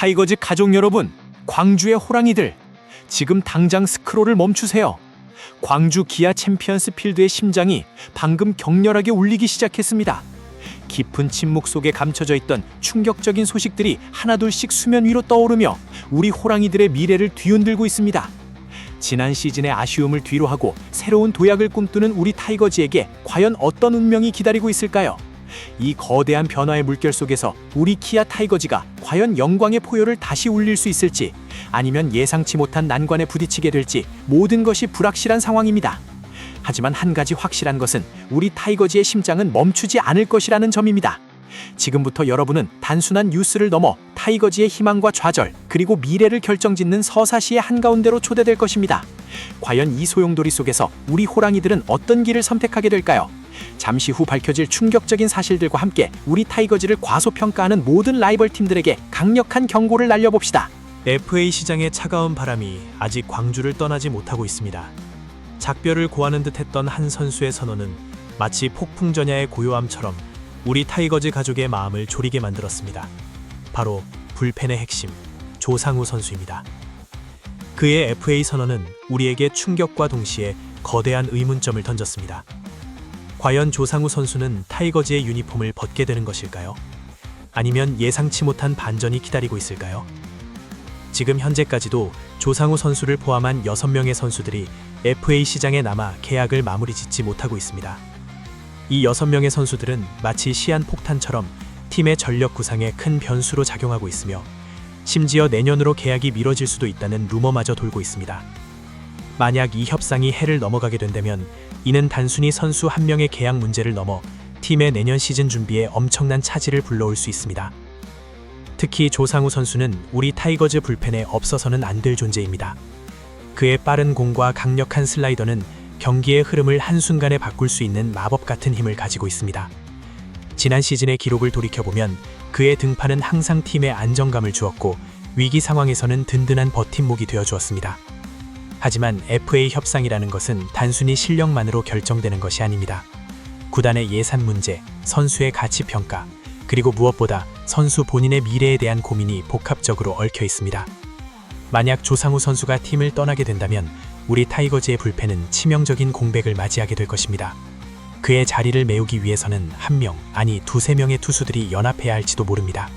타이거즈 가족 여러분, 광주의 호랑이들, 지금 당장 스크롤을 멈추세요. 광주 기아 챔피언스 필드의 심장이 방금 격렬하게 울리기 시작했습니다. 깊은 침묵 속에 감춰져 있던 충격적인 소식들이 하나둘씩 수면 위로 떠오르며 우리 호랑이들의 미래를 뒤흔들고 있습니다. 지난 시즌의 아쉬움을 뒤로하고 새로운 도약을 꿈꾸는 우리 타이거즈에게 과연 어떤 운명이 기다리고 있을까요? 이 거대한 변화의 물결 속에서 우리 키아 타이거즈가 과연 영광의 포효를 다시 울릴 수 있을지, 아니면 예상치 못한 난관에 부딪히게 될지 모든 것이 불확실한 상황입니다. 하지만 한 가지 확실한 것은 우리 타이거즈의 심장은 멈추지 않을 것이라는 점입니다. 지금부터 여러분은 단순한 뉴스를 넘어 타이거즈의 희망과 좌절, 그리고 미래를 결정짓는 서사시의 한가운데로 초대될 것입니다. 과연 이 소용돌이 속에서 우리 호랑이들은 어떤 길을 선택하게 될까요? 잠시 후 밝혀질 충격적인 사실들과 함께 우리 타이거즈를 과소평가하는 모든 라이벌 팀들에게 강력한 경고를 날려봅시다. FA 시장의 차가운 바람이 아직 광주를 떠나지 못하고 있습니다. 작별을 고하는 듯했던 한 선수의 선언은 마치 폭풍전야의 고요함처럼 우리 타이거즈 가족의 마음을 졸이게 만들었습니다. 바로 불펜의 핵심, 조상우 선수입니다. 그의 FA 선언은 우리에게 충격과 동시에 거대한 의문점을 던졌습니다. 과연 조상우 선수는 타이거즈의 유니폼을 벗게 되는 것일까요? 아니면 예상치 못한 반전이 기다리고 있을까요? 지금 현재까지도 조상우 선수를 포함한 6명의 선수들이 FA 시장에 남아 계약을 마무리 짓지 못하고 있습니다. 이 6명의 선수들은 마치 시한폭탄처럼 팀의 전력 구상에 큰 변수로 작용하고 있으며, 심지어 내년으로 계약이 미뤄질 수도 있다는 루머마저 돌고 있습니다. 만약 이 협상이 해를 넘어가게 된다면 이는 단순히 선수 한 명의 계약 문제를 넘어 팀의 내년 시즌 준비에 엄청난 차질을 불러올 수 있습니다. 특히 조상우 선수는 우리 타이거즈 불펜에 없어서는 안 될 존재입니다. 그의 빠른 공과 강력한 슬라이더는 경기의 흐름을 한순간에 바꿀 수 있는 마법 같은 힘을 가지고 있습니다. 지난 시즌의 기록을 돌이켜보면 그의 등판은 항상 팀에 안정감을 주었고, 위기 상황에서는 든든한 버팀목이 되어주었습니다. 하지만 FA 협상이라는 것은 단순히 실력만으로 결정되는 것이 아닙니다. 구단의 예산 문제, 선수의 가치 평가, 그리고 무엇보다 선수 본인의 미래에 대한 고민이 복합적으로 얽혀 있습니다. 만약 조상우 선수가 팀을 떠나게 된다면 우리 타이거즈의 불펜은 치명적인 공백을 맞이하게 될 것입니다. 그의 자리를 메우기 위해서는 한 명, 아니 두세 명의 투수들이 연합해야 할지도 모릅니다.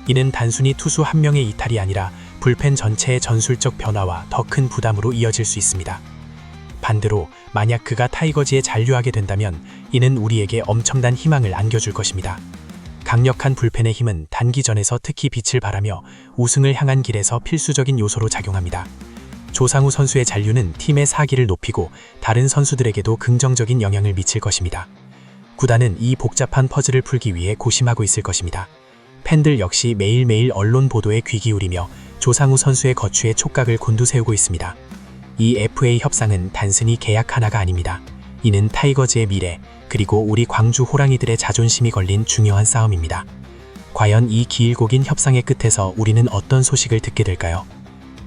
이는 단순히 투수 한 명의 이탈이 아니라 불펜 전체의 전술적 변화와 더 큰 부담으로 이어질 수 있습니다. 반대로 만약 그가 타이거즈에 잔류하게 된다면 이는 우리에게 엄청난 희망을 안겨줄 것입니다. 강력한 불펜의 힘은 단기전에서 특히 빛을 발하며 우승을 향한 길에서 필수적인 요소로 작용합니다. 조상우 선수의 잔류는 팀의 사기를 높이고 다른 선수들에게도 긍정적인 영향을 미칠 것입니다. 구단은 이 복잡한 퍼즐을 풀기 위해 고심하고 있을 것입니다. 팬들 역시 매일매일 언론 보도에 귀 기울이며 조상우 선수의 거취에 촉각을 곤두세우고 있습니다. 이 FA 협상은 단순히 계약 하나가 아닙니다. 이는 타이거즈의 미래, 그리고 우리 광주 호랑이들의 자존심이 걸린 중요한 싸움입니다. 과연 이 길고 긴 협상의 끝에서 우리는 어떤 소식을 듣게 될까요?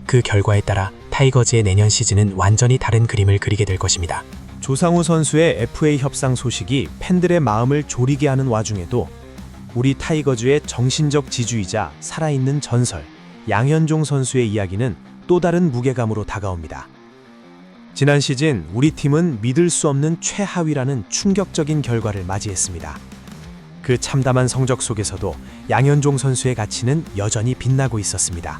그 결과에 따라 타이거즈의 내년 시즌은 완전히 다른 그림을 그리게 될 것입니다. 조상우 선수의 FA 협상 소식이 팬들의 마음을 졸이게 하는 와중에도 우리 타이거즈의 정신적 지주이자 살아있는 전설, 양현종 선수의 이야기는 또 다른 무게감으로 다가옵니다. 지난 시즌 우리 팀은 믿을 수 없는 최하위라는 충격적인 결과를 맞이했습니다. 그 참담한 성적 속에서도 양현종 선수의 가치는 여전히 빛나고 있었습니다.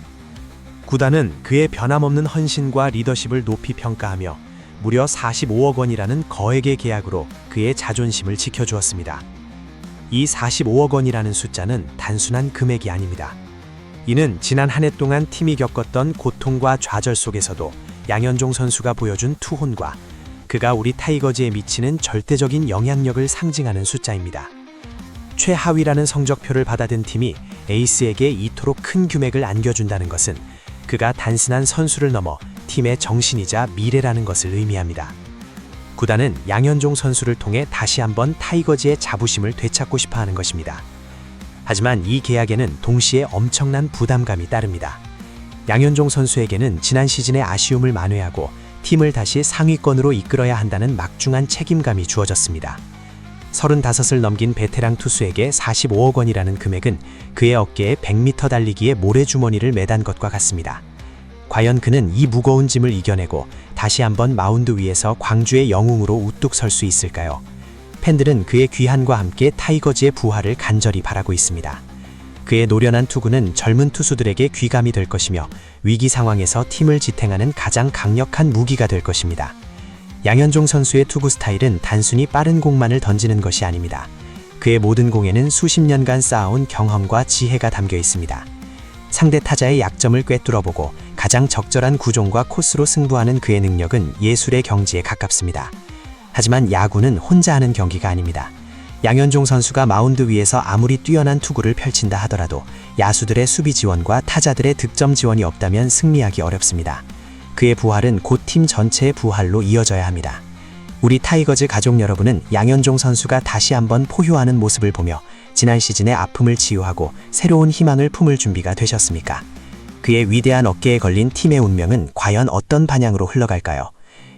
구단은 그의 변함없는 헌신과 리더십을 높이 평가하며 무려 45억 원이라는 거액의 계약으로 그의 자존심을 지켜주었습니다. 이 45억 원이라는 숫자는 단순한 금액이 아닙니다. 이는 지난 한 해 동안 팀이 겪었던 고통과 좌절 속에서도 양현종 선수가 보여준 투혼과 그가 우리 타이거즈에 미치는 절대적인 영향력을 상징하는 숫자입니다. 최하위라는 성적표를 받아든 팀이 에이스에게 이토록 큰 금액을 안겨준다는 것은 그가 단순한 선수를 넘어 팀의 정신이자 미래라는 것을 의미합니다. 구단은 양현종 선수를 통해 다시 한번 타이거즈의 자부심을 되찾고 싶어하는 것입니다. 하지만 이 계약에는 동시에 엄청난 부담감이 따릅니다. 양현종 선수에게는 지난 시즌의 아쉬움을 만회하고 팀을 다시 상위권으로 이끌어야 한다는 막중한 책임감이 주어졌습니다. 35을 넘긴 베테랑 투수에게 45억 원이라는 금액은 그의 어깨에 100m 달리기의 모래주머니를 매단 것과 같습니다. 과연 그는 이 무거운 짐을 이겨내고 다시 한번 마운드 위에서 광주의 영웅으로 우뚝 설 수 있을까요? 팬들은 그의 귀환과 함께 타이거즈의 부활을 간절히 바라고 있습니다. 그의 노련한 투구는 젊은 투수들에게 귀감이 될 것이며 위기 상황에서 팀을 지탱하는 가장 강력한 무기가 될 것입니다. 양현종 선수의 투구 스타일은 단순히 빠른 공만을 던지는 것이 아닙니다. 그의 모든 공에는 수십 년간 쌓아온 경험과 지혜가 담겨 있습니다. 상대 타자의 약점을 꿰뚫어보고 가장 적절한 구종과 코스로 승부하는 그의 능력은 예술의 경지에 가깝습니다. 하지만 야구는 혼자 하는 경기가 아닙니다. 양현종 선수가 마운드 위에서 아무리 뛰어난 투구를 펼친다 하더라도 야수들의 수비 지원과 타자들의 득점 지원이 없다면 승리하기 어렵습니다. 그의 부활은 곧 팀 전체의 부활로 이어져야 합니다. 우리 타이거즈 가족 여러분은 양현종 선수가 다시 한번 포효하는 모습을 보며 지난 시즌의 아픔을 치유하고 새로운 희망을 품을 준비가 되셨습니까? 그의 위대한 어깨에 걸린 팀의 운명은 과연 어떤 방향으로 흘러갈까요?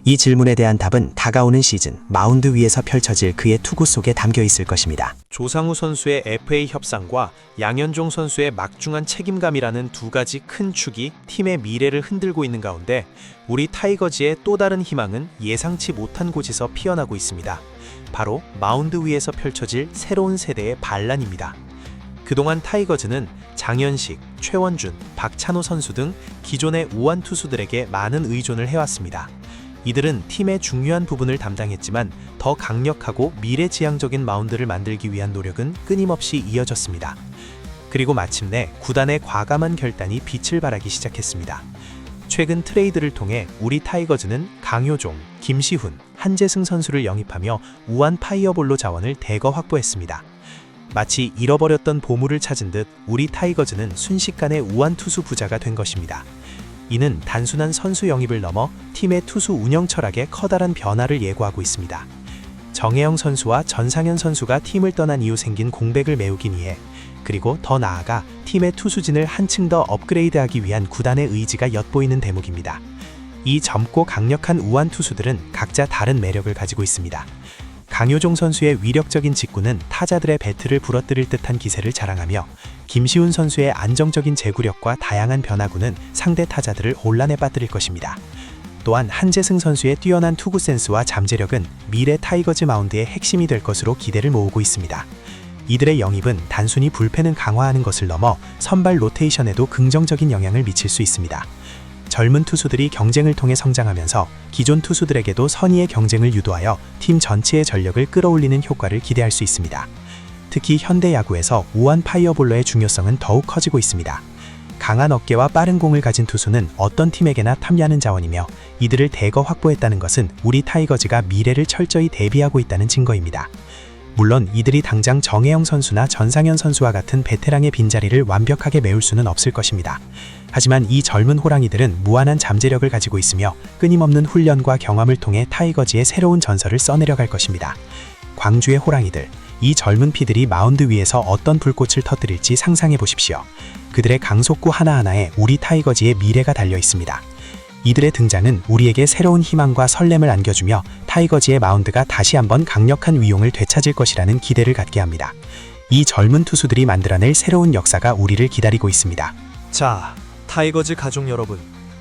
이 질문에 대한 답은 다가오는 시즌 마운드 위에서 펼쳐질 그의 투구 속에 담겨 있을 것입니다. 조상우 선수의 FA 협상과 양현종 선수의 막중한 책임감이라는 두 가지 큰 축이 팀의 미래를 흔들고 있는 가운데 우리 타이거즈의 또 다른 희망은 예상치 못한 곳에서 피어나고 있습니다. 바로 마운드 위에서 펼쳐질 새로운 세대의 반란입니다. 그동안 타이거즈는 장현식, 최원준, 박찬호 선수 등 기존의 우완 투수들에게 많은 의존을 해왔습니다. 이들은 팀의 중요한 부분을 담당했지만 더 강력하고 미래지향적인 마운드를 만들기 위한 노력은 끊임없이 이어졌습니다. 그리고 마침내 구단의 과감한 결단이 빛을 발하기 시작했습니다. 최근 트레이드를 통해 우리 타이거즈는 강효종, 김시훈, 한재승 선수를 영입하며 우완 파이어볼로 자원을 대거 확보했습니다. 마치 잃어버렸던 보물을 찾은 듯 우리 타이거즈는 순식간에 우완 투수 부자가 된 것입니다. 이는 단순한 선수 영입을 넘어 팀의 투수 운영 철학에 커다란 변화를 예고하고 있습니다. 정혜영 선수와 전상현 선수가 팀을 떠난 이후 생긴 공백을 메우기 위해 그리고 더 나아가 팀의 투수진을 한층 더 업그레이드하기 위한 구단의 의지가 엿보이는 대목입니다. 이 젊고 강력한 우완 투수들은 각자 다른 매력을 가지고 있습니다. 강효종 선수의 위력적인 직구는 타자들의 배트를 부러뜨릴 듯한 기세를 자랑하며 김시훈 선수의 안정적인 제구력과 다양한 변화구는 상대 타자들을 혼란에 빠뜨릴 것입니다. 또한 한재승 선수의 뛰어난 투구 센스와 잠재력은 미래 타이거즈 마운드의 핵심이 될 것으로 기대를 모으고 있습니다. 이들의 영입은 단순히 불펜을 강화하는 것을 넘어 선발 로테이션에도 긍정적인 영향을 미칠 수 있습니다. 젊은 투수들이 경쟁을 통해 성장하면서 기존 투수들에게도 선의의 경쟁을 유도하여 팀 전체의 전력을 끌어올리는 효과를 기대할 수 있습니다. 특히 현대 야구에서 우완 파이어볼러의 중요성은 더욱 커지고 있습니다. 강한 어깨와 빠른 공을 가진 투수는 어떤 팀에게나 탐나는 자원이며 이들을 대거 확보했다는 것은 우리 타이거즈가 미래를 철저히 대비하고 있다는 증거입니다. 물론 이들이 당장 정혜영 선수나 전상현 선수와 같은 베테랑의 빈자리를 완벽하게 메울 수는 없을 것입니다. 하지만 이 젊은 호랑이들은 무한한 잠재력을 가지고 있으며 끊임없는 훈련과 경험을 통해 타이거즈의 새로운 전설을 써내려갈 것입니다. 광주의 호랑이들, 이 젊은 피들이 마운드 위에서 어떤 불꽃을 터뜨릴지 상상해 보십시오. 그들의 강속구 하나하나에 우리 타이거즈의 미래가 달려 있습니다. 이들의 등장은 우리에게 새로운 희망과 설렘을 안겨주며 타이거즈의 마운드가 다시 한번 강력한 위용을 되찾을 것이라는 기대를 갖게 합니다. 이 젊은 투수들이 만들어낼 새로운 역사가 우리를 기다리고 있습니다. 자, 타이거즈 가족 여러분,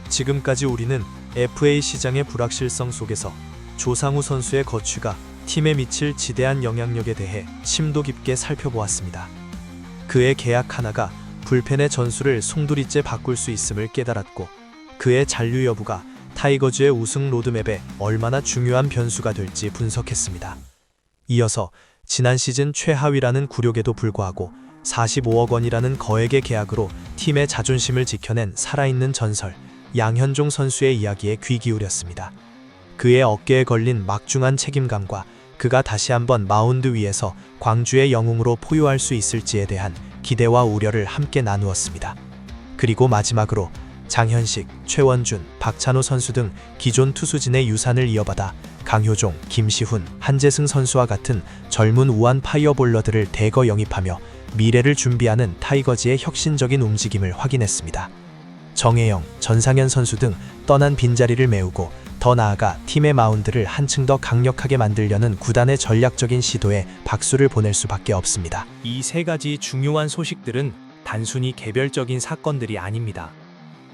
지금까지 우리는 FA 시장의 불확실성 속에서 조상우 선수의 거취가 팀에 미칠 지대한 영향력에 대해 심도 깊게 살펴보았습니다. 그의 계약 하나가 불펜의 전술을 송두리째 바꿀 수 있음을 깨달았고 그의 잔류 여부가 타이거즈의 우승 로드맵에 얼마나 중요한 변수가 될지 분석했습니다. 이어서 지난 시즌 최하위라는 굴욕에도 불구하고 45억 원이라는 거액의 계약으로 팀의 자존심을 지켜낸 살아있는 전설 양현종 선수의 이야기에 귀 기울였습니다. 그의 어깨에 걸린 막중한 책임감과 그가 다시 한번 마운드 위에서 광주의 영웅으로 포효할 수 있을지에 대한 기대와 우려를 함께 나누었습니다. 그리고 마지막으로 장현식, 최원준, 박찬호 선수 등 기존 투수진의 유산을 이어받아 강효종, 김시훈, 한재승 선수와 같은 젊은 우완 파이어볼러들을 대거 영입하며 미래를 준비하는 타이거즈의 혁신적인 움직임을 확인했습니다. 정혜영, 전상현 선수 등 떠난 빈자리를 메우고 더 나아가 팀의 마운드를 한층 더 강력하게 만들려는 구단의 전략적인 시도에 박수를 보낼 수밖에 없습니다. 이 세 가지 중요한 소식들은 단순히 개별적인 사건들이 아닙니다.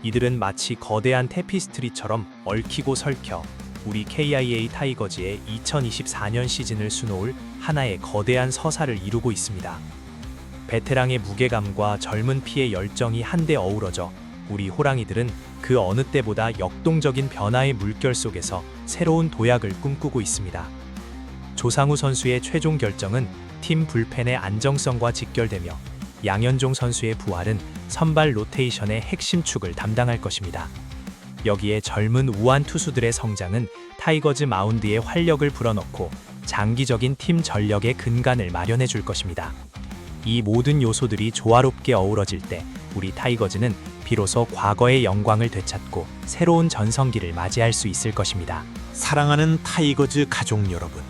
이들은 마치 거대한 테피스트리처럼 얽히고 설켜 우리 KIA 타이거즈의 2024년 시즌을 수놓을 하나의 거대한 서사를 이루고 있습니다. 베테랑의 무게감과 젊은 피의 열정이 한데 어우러져 우리 호랑이들은 그 어느 때보다 역동적인 변화의 물결 속에서 새로운 도약을 꿈꾸고 있습니다. 조상우 선수의 최종 결정은 팀 불펜의 안정성과 직결되며 양현종 선수의 부활은 선발 로테이션의 핵심 축을 담당할 것입니다. 여기에 젊은 우완 투수들의 성장은 타이거즈 마운드에 활력을 불어넣고 장기적인 팀 전력의 근간을 마련해 줄 것입니다. 이 모든 요소들이 조화롭게 어우러질 때 우리 타이거즈는 비로소 과거의 영광을 되찾고 새로운 전성기를 맞이할 수 있을 것입니다. 사랑하는 타이거즈 가족 여러분,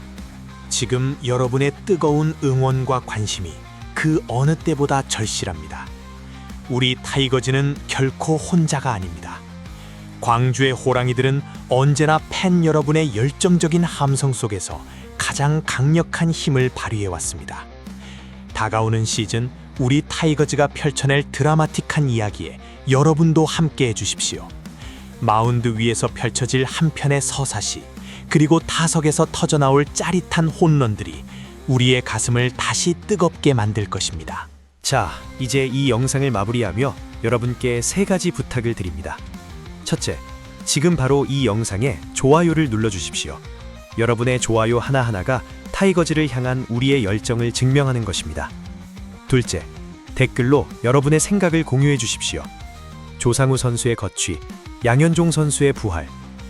지금 여러분의 뜨거운 응원과 관심이 그 어느 때보다 절실합니다. 우리 타이거즈는 결코 혼자가 아닙니다. 광주의 호랑이들은 언제나 팬 여러분의 열정적인 함성 속에서 가장 강력한 힘을 발휘해왔습니다. 다가오는 시즌 우리 타이거즈가 펼쳐낼 드라마틱한 이야기에 여러분도 함께해 주십시오. 마운드 위에서 펼쳐질 한 편의 서사시, 그리고 타석에서 터져나올 짜릿한 홈런들이 우리의 가슴을 다시 뜨겁게 만들 것입니다. 자, 이제 이 영상을 마무리하며 여러분께 세 가지 부탁을 드립니다. 첫째, 지금 바로 이 영상에 좋아요를 눌러주십시오. 여러분의 좋아요 하나하나가 타이거즈를 향한 우리의 열정을 증명하는 것입니다. 둘째, 댓글로 여러분의 생각을 공유해 주십시오. 조상우 선수의 거취, 양현종 선수의 부활,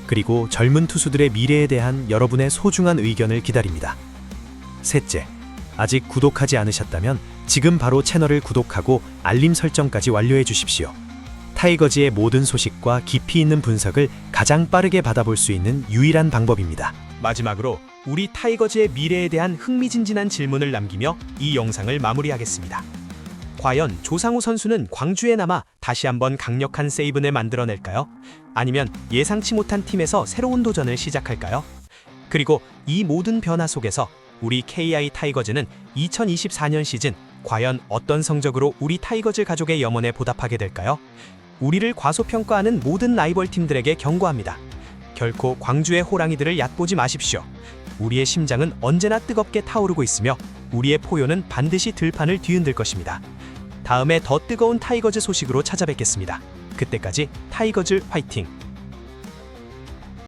그리고 젊은 투수들의 미래에 대한 여러분의 소중한 의견을 기다립니다. 셋째, 아직 구독하지 않으셨다면 지금 바로 채널을 구독하고 알림 설정까지 완료해 주십시오. 타이거즈의 모든 소식과 깊이 있는 분석을 가장 빠르게 받아볼 수 있는 유일한 방법입니다. 마지막으로 우리 타이거즈의 미래에 대한 흥미진진한 질문을 남기며 이 영상을 마무리하겠습니다. 과연 조상우 선수는 광주에 남아 다시 한번 강력한 세이븐을 만들어낼까요? 아니면 예상치 못한 팀에서 새로운 도전을 시작할까요? 그리고 이 모든 변화 속에서 우리 KI 타이거즈는 2024년 시즌 과연 어떤 성적으로 우리 타이거즈 가족의 염원에 보답하게 될까요? 우리를 과소평가하는 모든 라이벌 팀들에게 경고합니다. 결코 광주의 호랑이들을 얕보지 마십시오. 우리의 심장은 언제나 뜨겁게 타오르고 있으며 우리의 포효는 반드시 들판을 뒤흔들 것입니다. 다음에 더 뜨거운 타이거즈 소식으로 찾아뵙겠습니다. 그때까지 타이거즈 화이팅!